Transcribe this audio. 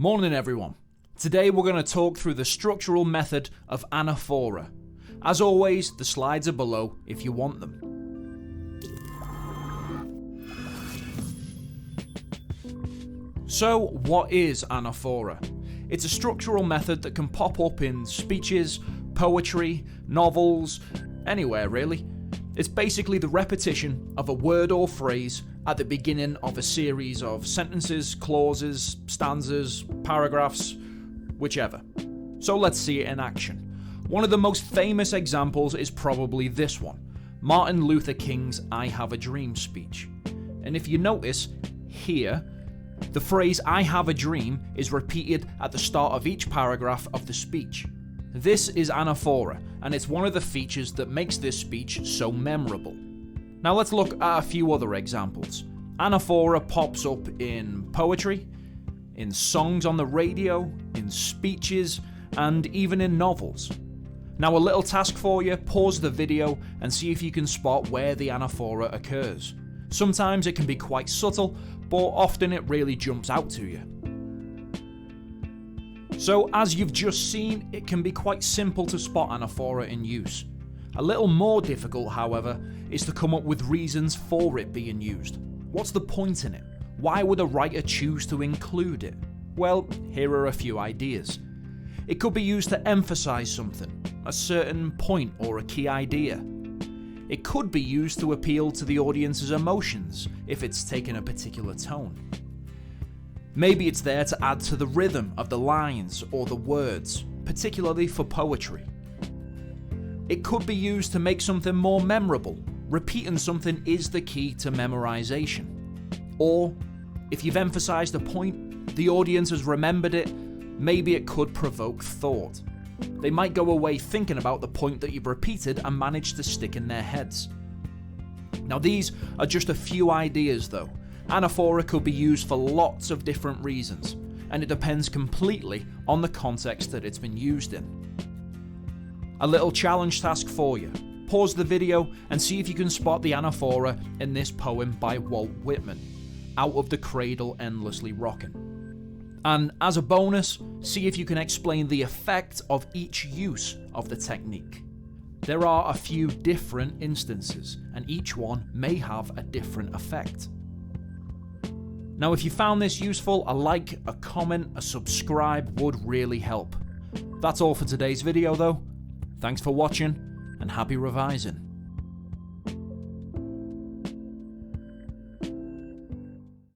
Morning everyone. Today we're going to talk through the structural method of anaphora. As always, the slides are below if you want them. So, what is anaphora? It's a structural method that can pop up in speeches, poetry, novels, anywhere really. It's basically the repetition of a word or phrase at the beginning of a series of sentences, clauses, stanzas, paragraphs, whichever. So let's see it in action. One of the most famous examples is probably this one, Martin Luther King's I Have a Dream speech. And if you notice, here, the phrase I have a dream is repeated at the start of each paragraph of the speech. This is anaphora, and it's one of the features that makes this speech so memorable. Now let's look at a few other examples. Anaphora pops up in poetry, in songs on the radio, in speeches, and even in novels. Now a little task for you, pause the video and see if you can spot where the anaphora occurs. Sometimes it can be quite subtle, but often it really jumps out to you. So as you've just seen, it can be quite simple to spot anaphora in use. A little more difficult, however, is to come up with reasons for it being used. What's the point in it? Why would a writer choose to include it? Well, here are a few ideas. It could be used to emphasize something, a certain point or a key idea. It could be used to appeal to the audience's emotions if it's taken a particular tone. Maybe it's there to add to the rhythm of the lines or the words, particularly for poetry. It could be used to make something more memorable. Repeating something is the key to memorization. Or, if you've emphasized a point, the audience has remembered it, maybe it could provoke thought. They might go away thinking about the point that you've repeated and managed to stick in their heads. Now these are just a few ideas though. Anaphora could be used for lots of different reasons, and it depends completely on the context that it's been used in. A little challenge task for you. Pause the video and see if you can spot the anaphora in this poem by Walt Whitman, Out of the Cradle Endlessly Rockin'. And as a bonus, see if you can explain the effect of each use of the technique. There are a few different instances, and each one may have a different effect. Now if you found this useful, a like, a comment, a subscribe would really help. That's all for today's video though. Thanks for watching, and happy revising.